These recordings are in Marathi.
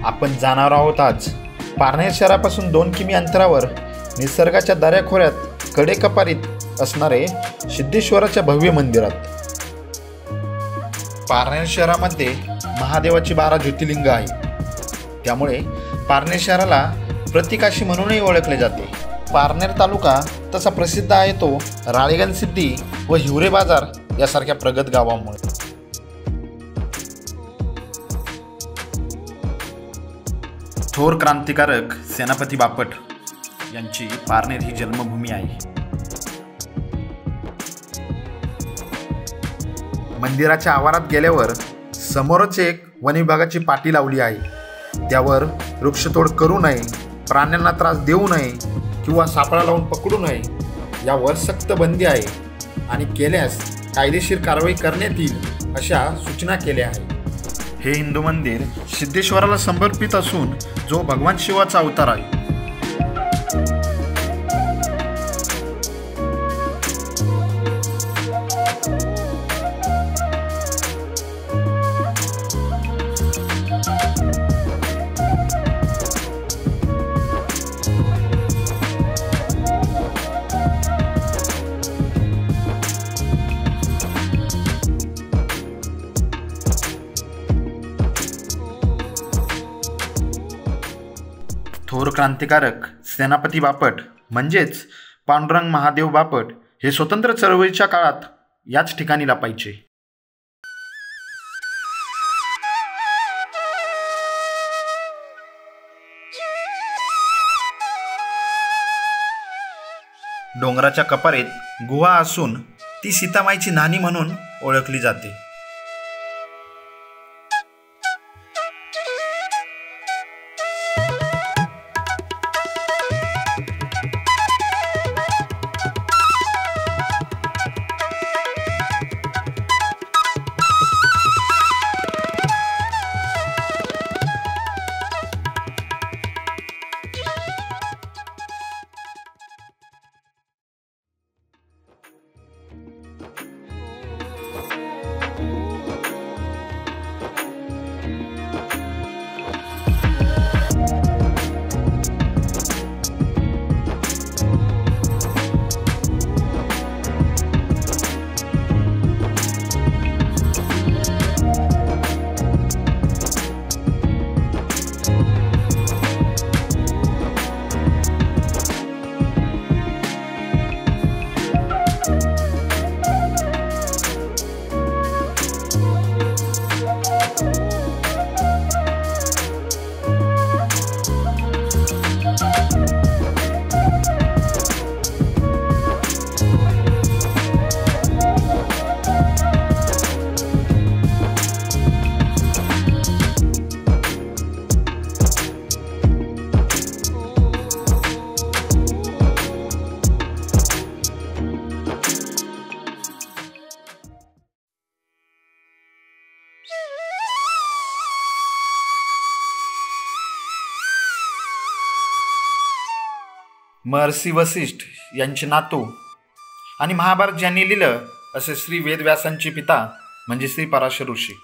आपण जाणार आहोत आज पारनेर शहरापासून 2 किमी अंतरावर निसर्गाच्या दऱ्याखोऱ्यात कडेकपारीत असणारे सिद्धेश्वराच्या भव्य मंदिरात। पारनेर शहरामध्ये महादेवाची 12 ज्योतिर्लिंग आहे, त्यामुळे पारनेर शहराला प्रतिकाशी म्हणूनही ओळखले जाते। पारनेर तालुका तसा प्रसिद्ध आहे तो राळेगण सिद्धी व हिवरे बाजार यासारख्या प्रगत गावांमुळे। थोर क्रांतिकारक सेनापती बापट यांची पारनेर ही जन्मभूमी आहे। मंदिराच्या आवारात गेल्यावर समोरच एक वन विभागाची पाटी लावली आहे। त्यावर वृक्षतोड करू नये, प्राण्यांना त्रास देऊ नये किंवा सापळा लावून पकडू नये यावर सक्त बंदी आहे आणि केल्यास कायदेशीर कारवाई करण्यात येईल अशा सूचना केल्या आहेत। हे हिंदू मंदिर सिद्धेश्वराला समर्पित असून जो भगवान शिवाचा अवतार आहे। थोर क्रांतिकारक सेनापती बापट म्हणजेच पांडुरंग महादेव बापट हे स्वतंत्र चळवळीच्या काळात याच ठिकाणी लपायचे। डोंगराच्या कपारीत गुहा असून ती सीतामाईची नानी म्हणून ओळखली जाते। महर्षी वसिष्ठ यांचे नातू आणि महाभारत ज्यांनी लिहिलं असे श्री वेदव्यासांचे पिता म्हणजे श्री पराशर ऋषी।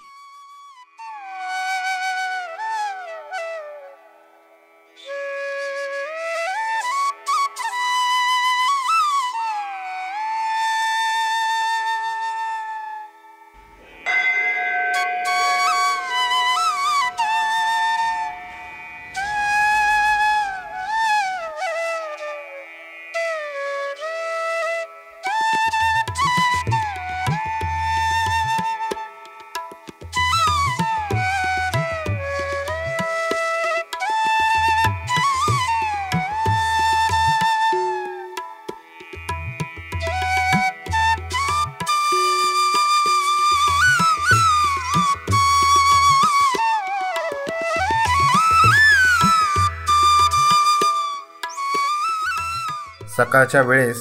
सकाळच्या वेळेस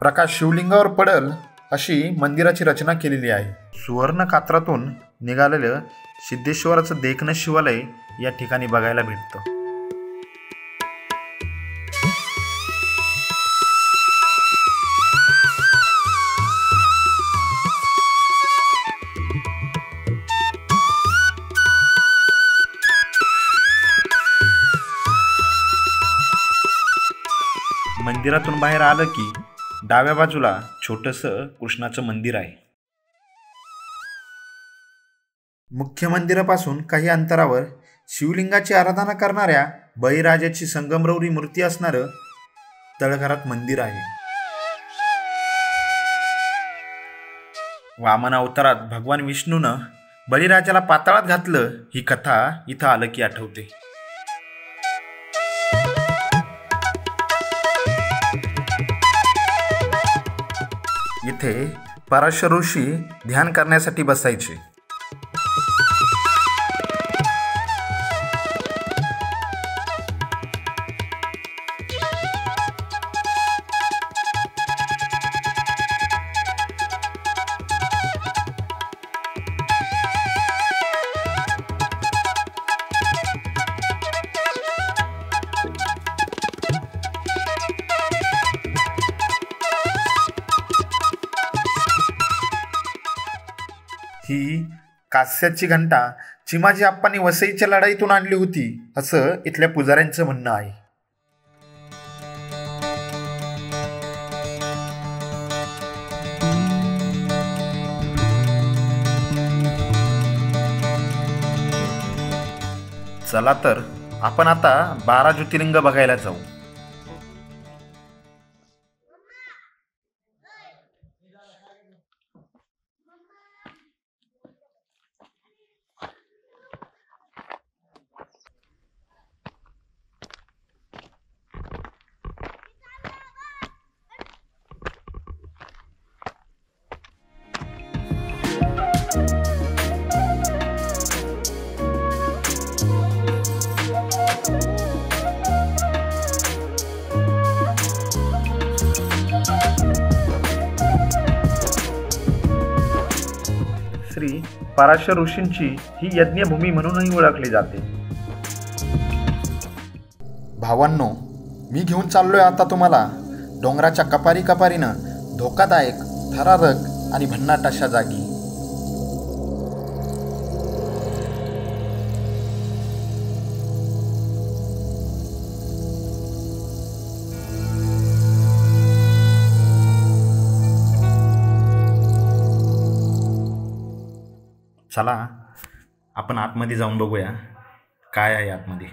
प्रकाश शिवलिंगावर पडल अशी मंदिराची रचना केलेली आहे। सुवर्ण कात्रातून निघालेलं सिद्धेश्वराचं देखणं शिवालय या ठिकाणी बघायला भेटतं। मंदिरातून बाहेर आलं की डाव्या बाजूला छोटंसं कृष्णाचं मंदिर आहे. मुख्य मंदिरापासून काही अंतरावर शिवलिंगाची आराधना करणाऱ्या बळीराजाची संगमरवरी मूर्ती असणारं तळघरात मंदिर आहे. वामन अवतारात भगवान विष्णूनं बळीराजाला पाताळात घातलं ही कथा इथं आलं की आठवते. इथे पराशर ऋषी ध्यान करण्यासाठी बसायचे. ही कास्याची घंटा चिमाजी आप्पांनी वसईच्या लढाईतून आणली होती असं इथल्या पुजाऱ्यांचं म्हणणं आहे. चला तर आपण आता 12 ज्योतिर्लिंग बघायला जाऊ. श्री पराशर ऋषींची ही यज्ञभूमी म्हणूनही ओळखली जाते. भावांनो, मी घेऊन चाललोय आता तुम्हाला डोंगराच्या कपारीनं धोकादायक, थरारक आणि भन्नाट अशा जागी. चला आपण आतमध्ये जाऊन बघूया काय आहे आतमध्ये.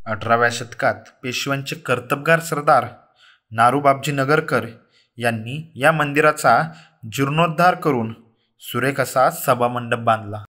अठराव्या शतकात पेशव्यांचे कर्तबगार सरदार नारूबाबजी नगरकर यांनी या मंदिराचा जीर्णोद्धार करून सुरेख असा सभामंडप बांधला.